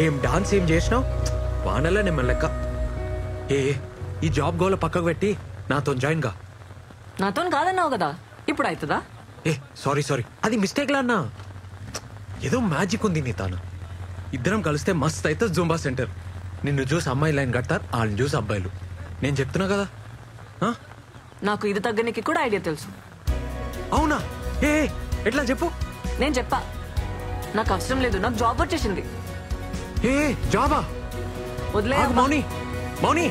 ఏం డాన్స్ ఏం చేసినావు? వానల్లా నేను లెక్క. ఈ జాబ్ గోల పక్కకు పెట్టి నాతో జాయిన్ గా. నాతో కాదన్నావు కదా, ఇప్పుడు అవుతుందా? సారీ అది మిస్టేక్ లా అన్నా. ఏదో మ్యాజిక్ ఉంది నీ తాను. ఇద్దరం కలిస్తే మస్త్ అయితే జూంబా సెంటర్. నిన్ను చూసి అమ్మాయి లైన్ కడతారు, వాళ్ళని చూసి అబ్బాయిలు. నేను చెప్తున్నా కదా. నాకు ఇది తగ్గనికి కూడా ఐడియా తెలుసు. అవునా? ఎట్లా చెప్పు. నేను చెప్పా, నాకు అవసరం లేదు, నాకు జాబ్ వచ్చేసింది. జాబా? వదిలే మౌని. మౌని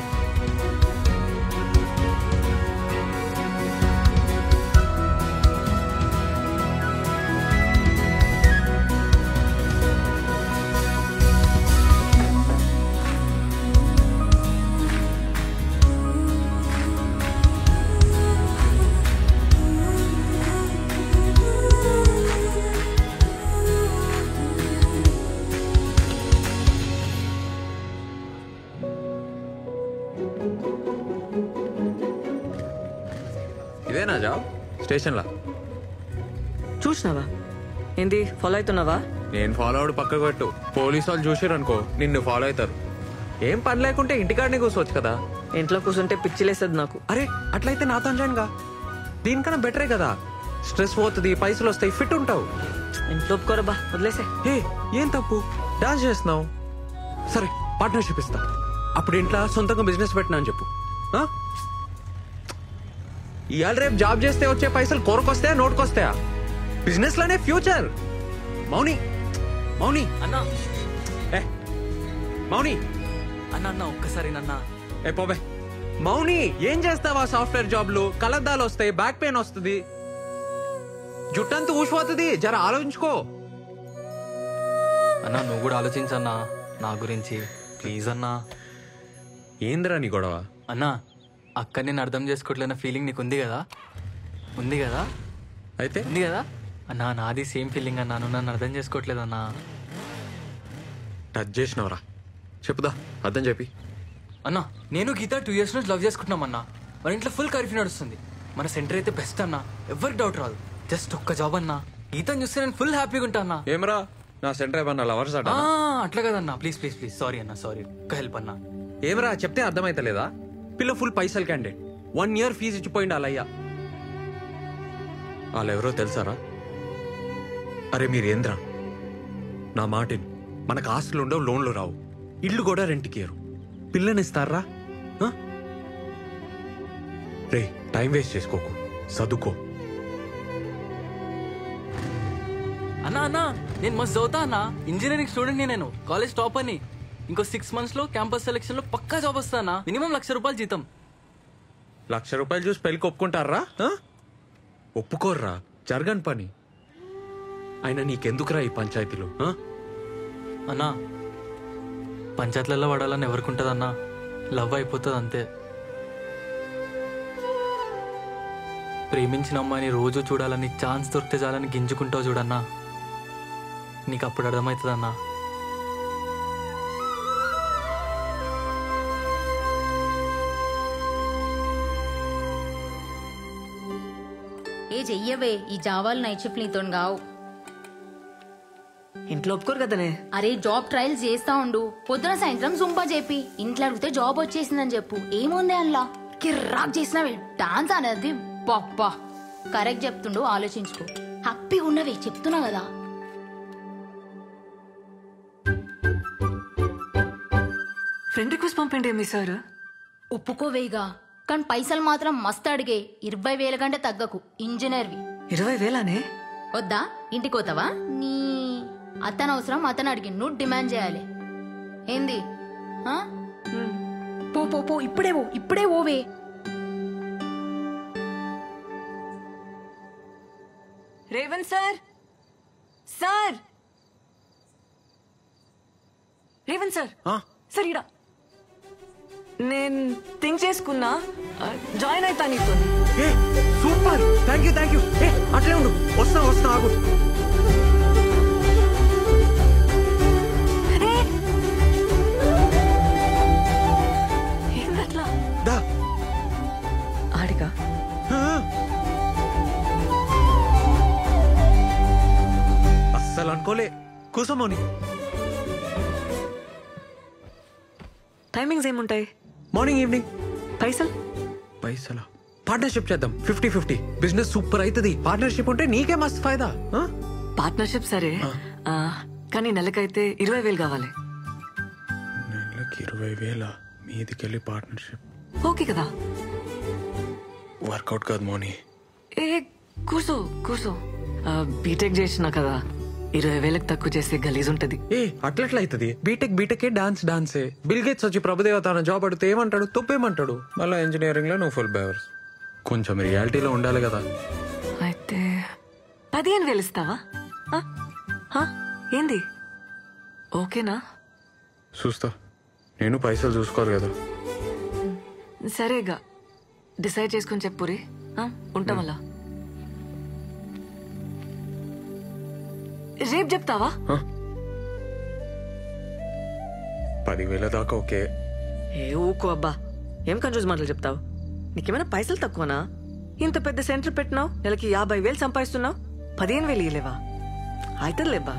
ఇదేనా జాబ్? స్టేషన్ లా చూసినావా? ఏంది ఫాలో అవుతున్నావా? నేను ఫాలో అవడు పక్కకు పెట్టు. పోలీసు వాళ్ళు చూసారు అనుకో, నిన్ను ఫాలో అవుతారు. ఏం పని లేకుంటే ఇంటికాడనే కూర్చోవచ్చు కదా. ఇంట్లో కూర్చుంటే పిచ్చిలేసేది నాకు. అరే అట్లయితే నాతో జాయిన్ గా. దీనికన్నా బెటరే కదా. స్ట్రెస్ పోతుంది, పైసలు వస్తాయి, ఫిట్ ఉంటావు. ఇంట్లో ఒప్పుకోరబ్బా, వదిలేసే. ఏం తప్పు? డాన్స్ చేస్తున్నావు, సరే పార్ట్నర్షిప్ ఇస్తా. అప్పుడు ఇంట్లో సొంతంగా బిజినెస్ పెట్టినా అని చెప్పు. ఇవాళ రేపు జాబ్ చేస్తే వచ్చే పైసలు కోరకొస్తాయా, నోటుకొస్తాయా? బిజినెస్ లోనే ఫ్యూచర్. మౌని మౌని అన్నా, మౌని అన్న ఒక్కసారి నన్నా. పోబే. మౌని ఏం చేస్తావా? సాఫ్ట్వేర్ జాబ్లు కలద్దాలు వస్తాయి, బ్యాక్ పెయిన్ వస్తుంది, జుట్టంతా ఊసిపోతుంది. జర ఆలోచించుకో. అన్నా నువ్వు కూడా ఆలోచించన్నా నా గురించి, ప్లీజ్ అన్నా. ఏంద్రా నీ గొడవ? అన్నా అక్క నేను అర్థం చేసుకోవట్లేన ఫీలింగ్ నీకు ఉంది కదా? ఉంది కదా? అయితే ఉంది కదా అన్నా? నాది సేమ్ ఫీలింగ్ అన్నా, నువ్వు నన్ను అర్థం చేసుకోవట్లేదన్నా. టచ్ చేసినవరా? చెప్పుదా, అర్థం చెప్పి. అన్నా నేను గీత 2 years నుంచి లవ్ చేసుకుంటున్నాం అన్నా. మన ఇంట్లో ఫుల్ కర్ఫ్యూ నడుస్తుంది. మన సెంటర్ అయితే బెస్ట్ అన్నా, ఎవరికి డౌట్ రాదు. జస్ట్ ఒక్క జాబ్ అన్నా, గీతను చూస్తే నేను ఫుల్ హ్యాపీగా ఉంటా అన్నా. ఏమరా నా సెంటర్ ఏమన్నా లవర్స్ అట? అట్లా కదన్నా, ప్లీజ్ ప్లీజ్ ప్లీజ్. సారీ అన్నా, సారీ. ఒక్క హెల్ప్ అన్నా. ఏమరా చెప్తే అర్థమైతలేదా? పిల్ల ఫుల్ పైసలు క్యాండిడేట్, 1 year ఫీజు ఇచ్చిపోయింది వాళ్ళయ్యా. వాళ్ళెవరో తెలుసారా? అరే మీరేంద్రా, నా మాటిని. మనకు ఆస్తులు ఉండవు, లోన్లు రావు, ఇల్లు కూడా రెంట్కి ఇయ్యరు. పిల్లనిస్తారా? రే టైం వేస్ట్ చేసుకోకు, చదువుకో. అన్నా అన్నా నేను మస్తు చదువుతా అన్నా. ఇంజనీరింగ్ స్టూడెంట్ నేను, కాలేజ్ టాప్ అని. ఇంకో 6 months లో క్యాంపస్ సెలెక్షన్ లో పక్కా జాబ్ వస్తానా. మినిమం ₹1,00,000 జీతం. ₹1,00,000 చూసి పెళ్ళికి ఒప్పుకుంటారా? ఒప్పుకోర్రా, జరగని పని. అయినా నీకెందుకురా ఈ పంచాయతీలు? అన్నా పంచాయతీలలో పడాలని ఎవరికి ఉంటుందన్నా? లవ్ అయిపోతుంది అంతే. ప్రేమించిన అమ్మాయిని రోజు చూడాలని, ఛాన్స్ దొరికితే చాలని గింజుకుంటావు చూడన్నా. నీకు అప్పుడు అర్థమవుతుందన్నా. చెయ్యవే, ఈ జావాలు నైట్ షిఫ్ట్ నీతో గావు. ఇంట్లో ఒప్పుకోరు కదనే. అరే జాబ్ ట్రయల్స్ చేస్తా ఉండు, పొద్దున సాయంత్రం జుంపా చెప్పి ఇంట్లో అడిగితే జాబ్ వచ్చేసిందని చెప్పు. ఏముంది అందులో? కిర్రాక్ చేసినవే డాన్స్ అనేది. బాప్పా కరెక్ట్ చెప్తుండు, ఆలోచించుకో. హ్యాపీగా ఉన్నవే, చెప్తున్నా కదా. ఫ్రెండ్ రిక్వెస్ట్ పంపండి మీ సార్. ఒప్పుకోవేగా, కానీ పైసలు మాత్రం మస్తు అడిగే. 20,000 కంటే తగ్గకు. ఇంజనీర్వి. 20,000నే? వద్దా? ఇంటికి పోతావా? నీ అతను అవసరం అతను అడిగి నువ్వు డిమాండ్ చేయాలి. ఏంది? పో పో పో, ఇప్పుడే ఓవే. Revanth sir, sir Revanth sir, sir ఇడా నేను థింక్ చేసుకున్నా, జాయిన్ అవుతా నీతో. Super, thank you. అట్లే ఉండు, వస్తా ఆగు. ఏందట్లా? దా ఆడిగా అస్సలు అనుకోలే. కూసమోని టైమింగ్స్ ఏముంటాయి? Morning evening. పైసలు పార్ట్నర్షిప్ చేద్దాం 50-50. బిజినెస్ సూపర్ అవుతుంది. పార్ట్నర్షిప్ ఉంటే నీకే మస్తు ఫైదా. పార్ట్నర్షిప్ సరే, కానీ నెలకైతే 20,000 కావాలి. నెలకి 20,000 మీదికెళ్ళి పార్ట్నర్షిప్ ఓకే కదా? వర్కౌట్ కాదు మోని. ఏ కూర్చో కూర్చో. బీటెక్ చేసినా కదా, 20,000 తక్కువ చేస్తే గలీజ్ ఉంటది. అట్లెట్లా అవుతుంది? బీటెక్ డాన్సే. బిల్ గేట్స్ వచ్చి ప్రభుదేవ తన జాబ్ అడిగితే ఏమంటాడు? తప్పేమంటాడు? మళ్ళీ ఇంజనీరింగ్ లో నువ్వు ఫుల్ బేవర్స్. కొంచెం రియాలిటీలో ఉండాలి కదా. అయితే 15,000 ఇస్తావా? ఏంది? ఓకేనా? చూస్తా. నేను పైసలు చూసుకోవాలి కదా. సరేగా, డిసైడ్ చేసుకుని చెప్పురి. ఉంటాం అలా. రేపు చెప్తావా? 10,000 దాకా ఓకే. ఏ ఊకో అబ్బా, ఏం కన్ఫ్యూజ్ మాటలు చెప్తావు? నీకేమైనా పైసలు తక్కువనా? ఇంత పెద్ద సెంటర్ పెట్టినావు, నెలకి 50,000 సంపాదిస్తున్నావు, 15,000 ఇలేవా? అవుతుందిలేబ్బా.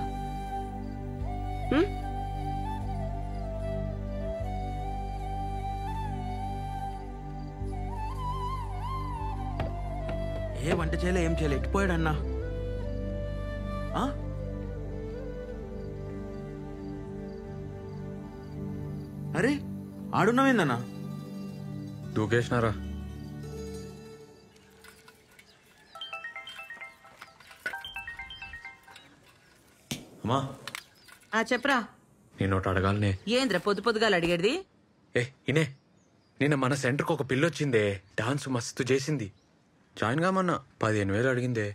ఏ వంట చేయలే, ఏం చేయలే, ఎట్టిపోయాడు అన్నా? అరే ఆడున్నావేందన్నా? దూకేసినారా? అమ్మా చెప్పరా. నేను ఒకటి అడగాలనే. ఏంద్ర పొద్దుగాలు అడిగేది? ఇనే, నిన్న మన సెంటర్కి ఒక పిల్లొచ్చిందే, డాన్స్ మస్తు చేసింది. జాయిన్ కామన్నా 15,000 అడిగిందే.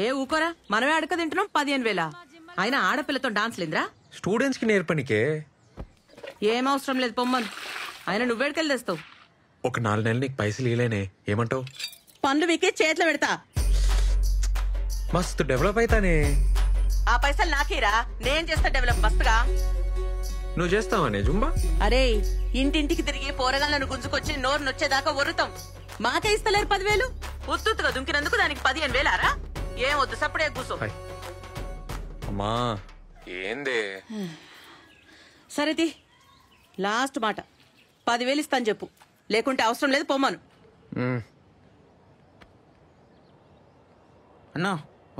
ఏ ఊకోరా, మనమే అడక తింటున్నాం 15,000. అయినా ఆడపిల్లతో డాన్స్ లేదురా? స్టూడెంట్స్ కి నేర్పనికే. ఏం అవసరం లేదు పొమ్మను. అయినా నువ్వేడికెళ్ళి తెస్తావు? ఒక 4 నెలలు నీకు పైసలు ఇలేనే, ఏమంటావు? పనులు వీకే చేతిలో పెడతా. మస్తు డెవలప్ అవుతానే. ఆ పైసలు నాకేరా, నేను చేస్తా డెవలప్ మస్తుగా. నువ్వు చేస్తావానే జుంబా? అరే, ఇంటింటికి తిరిగి పోరగాళ్ళను గుంజుకొచ్చి నోరు నొచ్చేదాకా ఒరుతాం. మాకే ఇస్తలేరు 10,000. ఉత్తుగా దుంకినందుకు దానికి 15,000 ఏం వద్దు, సప్పుడే కూర్చో. అమ్మా ఏందే? సరేది, లాస్ట్ మాట, 10,000 ఇస్తాను చెప్పు, లేకుంటే అవసరం లేదు పొమ్మను. అన్నా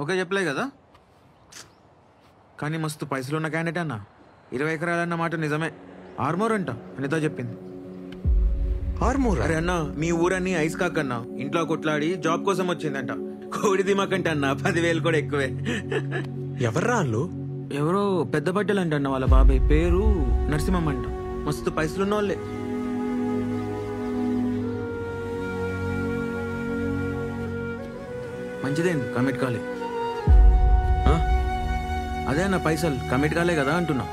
ఓకే చెప్పలే కదా, కానీ మస్తు పైసలు ఉన్న క్యాండిడేట్ అన్నా. 20 ఎకరాలన్న మాట నిజమే. ఆర్మోర్ అంట అనితో చెప్పింది. ఆర్మూర్? అరే అన్నా, మీ ఊరన్నీ ఐస్ కాకన్నా ఇంట్లో కొట్లాడి జాబ్ కోసం వచ్చిందంట. కోడి దిమాకంట అన్న 10,000 కూడా ఎక్కువే. ఎవర్రా వాళ్ళు? ఎవరో పెద్ద బట్టలు అంట అన్న, వాళ్ళ బాబాయ్ పేరు నరసింహం అంట. మస్తు పైసలున్న వాళ్ళే. మంచిదేంది కమిట్ కాలే? అదే అన్న, పైసలు కమిట్ కాలే కదా అంటున్నా.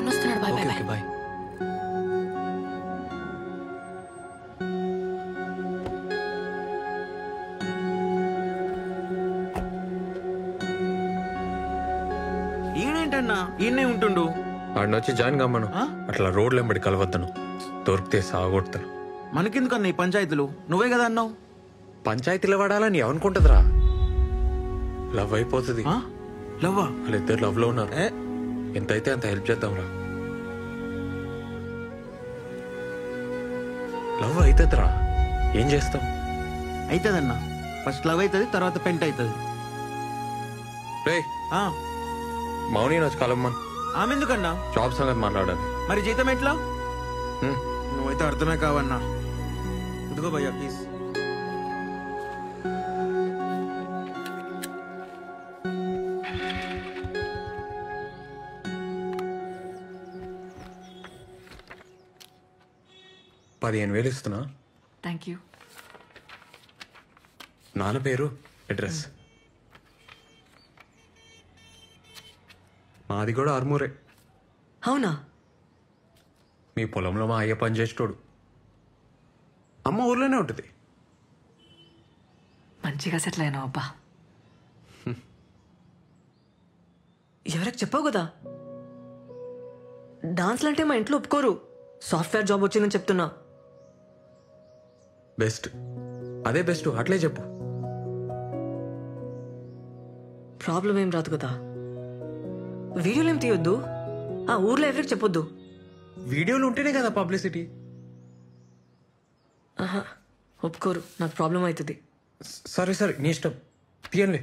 అన్నొస్తున్నాడు. Bye bye bye. ఈయనేంటన్నా ఈయనే ఉంటుండు? ఆడినొచ్చి జాయిన్ కమ్మను. అట్లా రోడ్లు వెంబడి కలవద్దను, దొరికితే సాగొడతాను. మనకెందుకన్నా ఈ పంచాయతీలు? నువ్వే కదా అన్నావు. పంచాయతీలో వాడాలని ఏమనుకుంటుందిరా? లవ్ అయిపోతుంది. లవ్వా? వాళ్ళిద్దరు లవ్ లో ఉన్నారు. ఎంతైతే అంత హెల్ప్ చేద్దాంరా. లవ్ అవుతుందిరా, ఏం చేస్తాం? అవుతుందన్నా, ఫస్ట్ లవ్ అవుతుంది, తర్వాత పెంట్ అవుతుంది. రే మౌని వచ్చి కలమ్మా. ఆమె ఎందుకన్నా? జాబ్ సంగతి మాట్లాడాలి. మరి జీతం ఎట్లా? నువ్వైతే అర్థమే కావన్నా. ఇదిగో భయ్యా ప్లీజ్. $15,000 ఇస్తున్నా. Thank you. నాన్న పేరు, అడ్రస్. మాది కూడా ఆర్మూరే. అవునా? మీ పొలంలో మా అయ్య పని చేసేటోడు. అమ్మ ఊర్లోనే ఉంటుంది. మంచిగా సెటిల్ అయినావు అబ్బా. ఎవరికి చెప్పావు కదా, డాన్స్లు అంటే మా ఇంట్లో ఒప్పుకోరు. సాఫ్ట్వేర్ జాబ్ వచ్చిందని చెప్తున్నా. బెస్ట్, అదే బెస్ట్, అట్లే చెప్పు. ప్రాబ్లం ఏం రాదు కదా. వీడియోలు ఏం తీయొద్దు, ఆ ఊర్లో ఎవరికి చెప్పొద్దు. వీడియోలు ఉంటేనే కదా పబ్లిసిటీ. ఆహా, ఒప్పుకోరు, నాకు ప్రాబ్లం అవుతుంది. సరే సరే, నీ ఇష్టం, తీయండి.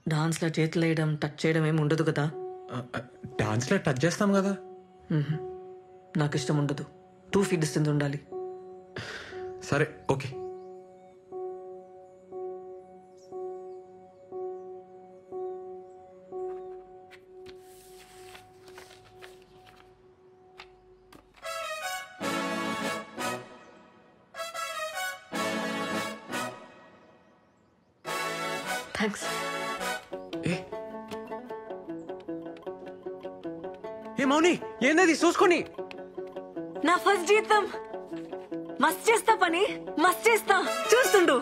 డాన్స్లో చేతులు వేయడం, టచ్ చేయడం ఏమి ఉండదు కదా. డాన్స్లో టచ్ చేస్తాం కదా. నాకు ఇష్టం ఉండదు. 2 feet డిస్టెన్స్ ఉండాలి. సరే ఓకే. థ్యాంక్స్. ఏ మౌని, ఏందది చూసుకొని? నా ఫస్ట్ జీతం. మస్త్ చేస్తా పని, మస్త్ చేస్తా, చూస్తుండు.